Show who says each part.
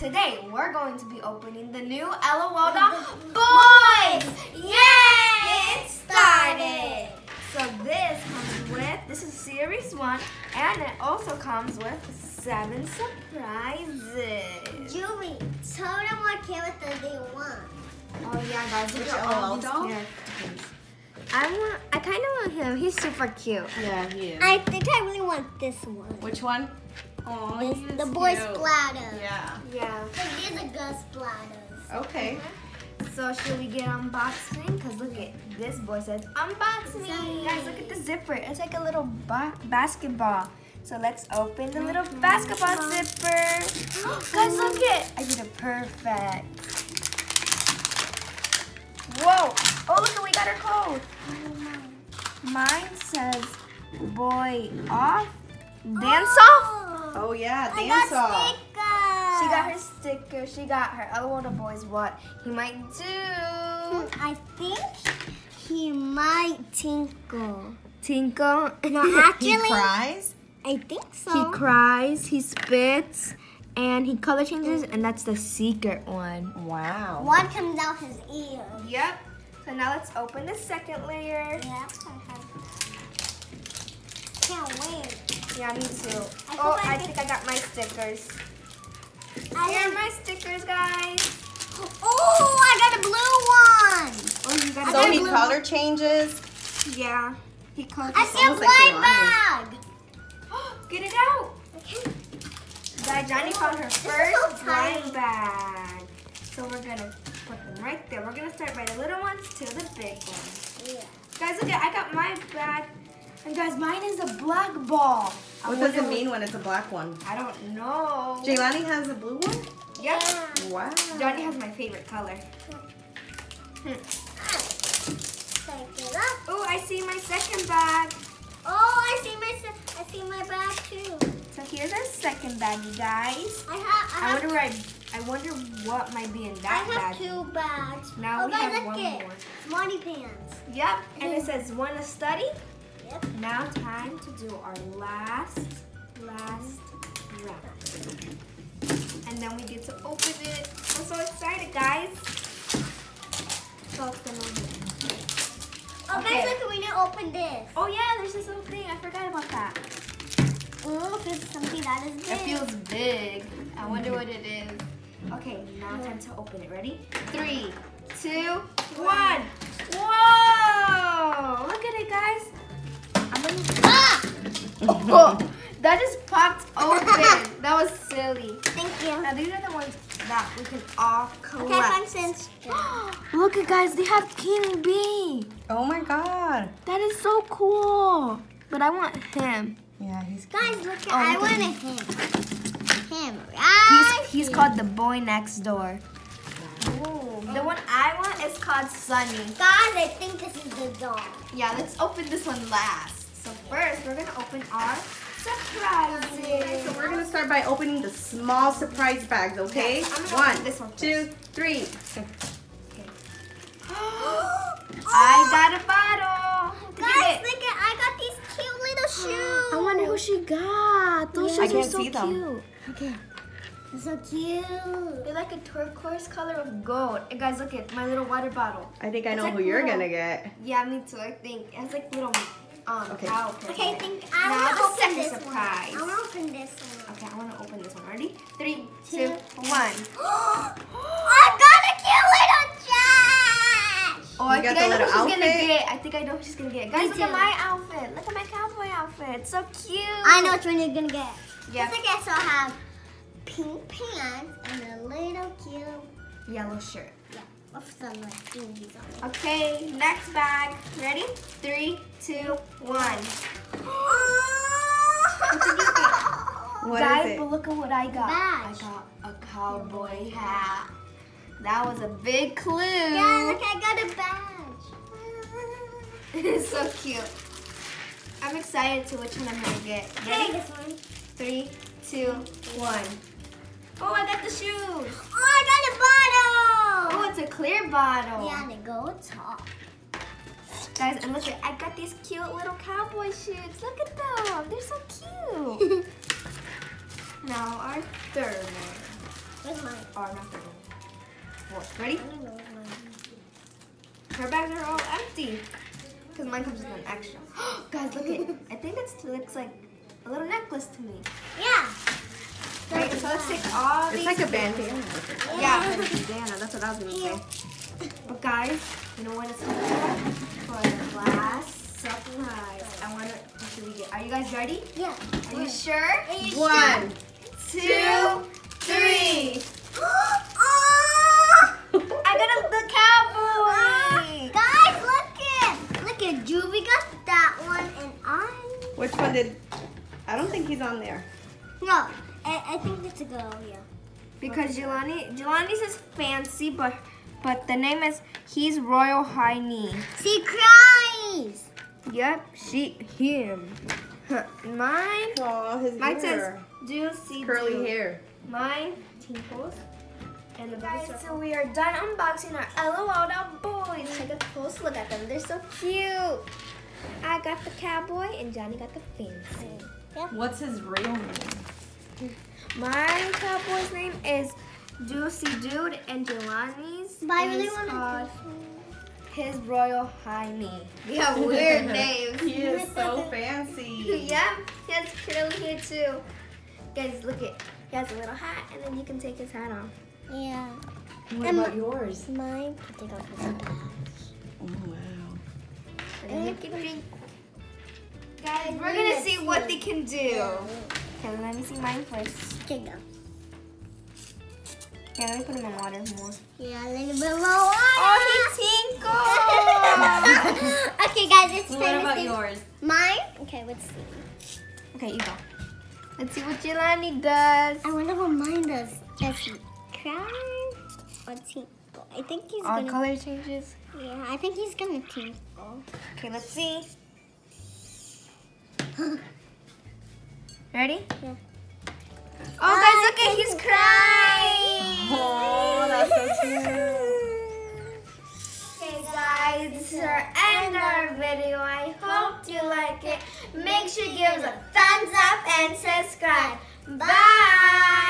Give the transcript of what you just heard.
Speaker 1: today we're going to be opening the new LOL Boys! Yay! It started! So this is series 1, and it also comes with 7 surprises.
Speaker 2: Julie, tell them what character they want.
Speaker 1: Oh yeah, guys, look at all these characters. I kind of want him. He's super cute.
Speaker 3: Yeah, he is.
Speaker 2: I think I really want this one.
Speaker 3: Which one? Oh,
Speaker 2: the boy splatter.
Speaker 3: Yeah.
Speaker 1: Yeah.
Speaker 2: These are girl splatters.
Speaker 3: Okay.
Speaker 1: So should we get unboxing? Because look at this boy says unbox me. Guys, look at the zipper. It's like a little basketball. So let's open the little basketball zipper. Guys, look it. I did it perfect. Whoa. Oh, look, we got our code. Mine says boy off, dance off.
Speaker 3: Oh yeah, dance off.
Speaker 1: She got her sticker. She got her LOL Boys what he might do.
Speaker 2: I think he might tinkle.
Speaker 1: Tinkle?
Speaker 2: No, actually.
Speaker 3: He cries?
Speaker 2: I think so.
Speaker 1: He cries, he spits, and he color changes, and that's the secret one.
Speaker 3: Wow.
Speaker 2: One comes out his ear.
Speaker 1: Yep. So now let's open the second layer.
Speaker 2: Yep. Can't wait.
Speaker 1: Yeah, me too.
Speaker 2: I
Speaker 1: think I got my stickers. Here are my stickers, guys.
Speaker 2: Oh, I got a blue one.
Speaker 1: Oh, you got
Speaker 3: So he color changes?
Speaker 1: Yeah. He color
Speaker 2: I
Speaker 1: changes.
Speaker 2: see a blind bag.
Speaker 1: Get it out.
Speaker 2: Okay.
Speaker 1: Guys, Johnny found her first blind bag. So we're going to put them right there. We're going to start by the little ones to the big ones.
Speaker 2: Yeah.
Speaker 1: Guys, look at, I got my bag. And guys, mine is a black ball.
Speaker 3: What does it mean when it's a black one?
Speaker 1: I don't know.
Speaker 3: Jaylani has a blue one?
Speaker 1: Yep.
Speaker 2: Yeah.
Speaker 3: Wow.
Speaker 1: Johnny has my favorite color.
Speaker 2: Take it up.
Speaker 1: Oh, I see my second bag.
Speaker 2: Oh, I see my bag too.
Speaker 1: So here's our second bag, you guys.
Speaker 2: I
Speaker 1: wonder what might be in
Speaker 2: I
Speaker 1: that
Speaker 2: have
Speaker 1: bag.
Speaker 2: 2 bags.
Speaker 1: Now we have
Speaker 2: look
Speaker 1: one
Speaker 2: it.
Speaker 1: more.
Speaker 2: Smarty pants.
Speaker 1: Yep, and it says one to study.
Speaker 2: Yep.
Speaker 1: Now time to do our last round. And then we get to open it. I'm so excited, guys. So it's gonna open.
Speaker 2: Oh,
Speaker 1: Okay.
Speaker 2: guys, look, we need to open this.
Speaker 1: Oh yeah, there's this little thing. I forgot about that.
Speaker 2: Oh, this is something that is big.
Speaker 1: It feels big. I wonder what it is. Okay, now time to open it. Ready? 3, 2, 1. Whoa! Look at it, guys. Oh, that just popped open. That was silly.
Speaker 2: Thank you.
Speaker 1: Now these are the ones that we can all collect.
Speaker 2: Okay, fun sense.
Speaker 1: Look at guys, they have King Bee.
Speaker 3: Oh my god.
Speaker 1: That is so cool. But I want him.
Speaker 3: Yeah, he's
Speaker 2: Guys, look at
Speaker 1: Oh,
Speaker 2: I
Speaker 1: look
Speaker 2: want
Speaker 1: at
Speaker 2: a him. Right.
Speaker 1: He's called the boy next door. Ooh, the one I want is called Sunny.
Speaker 2: Guys, I think this is the dog.
Speaker 1: Yeah, let's open this one last. So first, we're gonna open our surprises.
Speaker 3: So we're gonna start by opening the small surprise bags, okay?
Speaker 1: Yes, I'm gonna open this one
Speaker 3: 2, 3.
Speaker 1: Okay. I got a bottle.
Speaker 2: Guys, look at I got these cute little shoes.
Speaker 1: I wonder who she got. Those
Speaker 3: I
Speaker 1: shoes are
Speaker 3: can't
Speaker 1: so
Speaker 3: see them.
Speaker 1: cute. Okay.
Speaker 2: They're so cute.
Speaker 1: They're like a turquoise color of gold. And guys, look at my little water bottle.
Speaker 3: I think I
Speaker 1: It's
Speaker 3: know
Speaker 1: like
Speaker 3: who you're
Speaker 1: little-
Speaker 3: gonna get.
Speaker 1: Yeah, me too. I think it has like little
Speaker 3: Okay.
Speaker 1: cow print
Speaker 2: Okay,
Speaker 1: in it.
Speaker 2: I think
Speaker 1: Now
Speaker 2: I want
Speaker 1: the
Speaker 2: to open
Speaker 1: second
Speaker 2: this
Speaker 1: surprise.
Speaker 2: one. I want to open this one.
Speaker 1: Okay, I want to open this one. Ready? 3, 2,
Speaker 2: 2,
Speaker 1: 1.
Speaker 2: I got a cute little dress.
Speaker 1: Oh, I
Speaker 3: You
Speaker 1: think
Speaker 3: got
Speaker 1: I
Speaker 3: the
Speaker 1: know who
Speaker 3: little
Speaker 1: she's gonna
Speaker 3: outfit?
Speaker 1: get. I think I know who she's gonna get. Guys,
Speaker 2: Me
Speaker 1: look at
Speaker 2: too.
Speaker 1: my outfit. Look at my cowboy outfit. It's so cute.
Speaker 2: I know which one you're gonna get.
Speaker 1: Yeah.
Speaker 2: Just like I saw have pink pants and a little cute
Speaker 1: Yellow shirt.
Speaker 2: with some like thingies on it.
Speaker 1: Okay, next bag. Ready? 3, 2, 1.
Speaker 3: What
Speaker 1: Guys,
Speaker 3: is it?
Speaker 1: but look at what I got.
Speaker 2: Badge.
Speaker 1: I got a cowboy hat. That was a big clue.
Speaker 2: Yeah, look, I got a badge.
Speaker 1: It's so cute. I'm excited to which one I'm gonna get. Ready?
Speaker 2: This one.
Speaker 1: 3, 2, 1. Oh, I got the shoes.
Speaker 2: Oh, I got a bottle.
Speaker 1: Oh, it's a clear bottle.
Speaker 2: Yeah, and they go top.
Speaker 1: Guys, and look, I got these cute little cowboy shoes. Look at them. They're so cute. Now our third one.
Speaker 2: Where's mine?
Speaker 1: Oh, not that one. Ready?
Speaker 2: I don't know where's mine.
Speaker 1: Her bags are all empty. Because mine comes with an extra. Guys, look it. I think it looks like a little necklace to me.
Speaker 2: Yeah.
Speaker 1: Right, so let's take all
Speaker 3: It's
Speaker 1: these.
Speaker 3: like a bandana.
Speaker 1: Yeah, a bandana. That's what I was going to say. But guys, you know what it's time for the last surprise. I want to should we get. Are you guys ready?
Speaker 2: Yeah.
Speaker 1: Are you sure?
Speaker 3: 1,
Speaker 1: 2, 3.
Speaker 2: Oh!
Speaker 1: I got the cowboy.
Speaker 2: Guys, look at Juvie got that one, and
Speaker 3: Which one did? I don't think he's on there.
Speaker 2: no, I think it's a girl. Yeah.
Speaker 1: Because Jelani says fancy, but the name is he's Royal High Knee.
Speaker 2: She cries.
Speaker 1: Yep, him. Mine
Speaker 3: Oh, his
Speaker 1: says
Speaker 3: hair.
Speaker 1: juicy
Speaker 3: Curly
Speaker 1: do.
Speaker 3: hair.
Speaker 1: Mine tinkles. And guys, so we are done unboxing our LOL'd out boys. Take a close look at them. They're so cute. I got the cowboy and Johnny got the fancy.
Speaker 3: What's his real name?
Speaker 1: My cowboy's name is Juicy Dude and Jelani's
Speaker 2: But I really
Speaker 1: is
Speaker 2: want
Speaker 1: called his Royal High Knee. We have weird names.
Speaker 3: He is so fancy.
Speaker 1: Yeah, he has curly hair too. Guys, look it. He has a little hat and then you can take his hat off.
Speaker 2: Yeah.
Speaker 3: What about yours?
Speaker 2: Mine. I think I'll put some back.
Speaker 3: Oh, wow.
Speaker 1: And then you can drink. Guys, we're gonna see what they can do. Okay, let me see mine first.
Speaker 2: Okay, go.
Speaker 1: Yeah, let me put him in water more.
Speaker 2: Yeah, a little bit more water.
Speaker 1: Oh, he tinkled!
Speaker 2: Okay, guys, it's
Speaker 3: What
Speaker 2: time to
Speaker 3: about
Speaker 2: see.
Speaker 3: yours?
Speaker 2: Mine? Okay, let's see.
Speaker 1: Okay, you go. Let's see what Jelani does.
Speaker 2: I wonder what mine does. Does he cry or tinkle? I think he's
Speaker 1: All
Speaker 2: gonna.
Speaker 1: color changes.
Speaker 2: Yeah, I think he's gonna tinkle.
Speaker 1: Okay, let's see. Ready?
Speaker 2: Yeah.
Speaker 1: Oh, guys, look at he's crying.
Speaker 3: Oh, that's so cute.
Speaker 1: Okay, guys, this is our end of our video. I hope you like it. Make sure you give us a thumbs up and subscribe. Bye.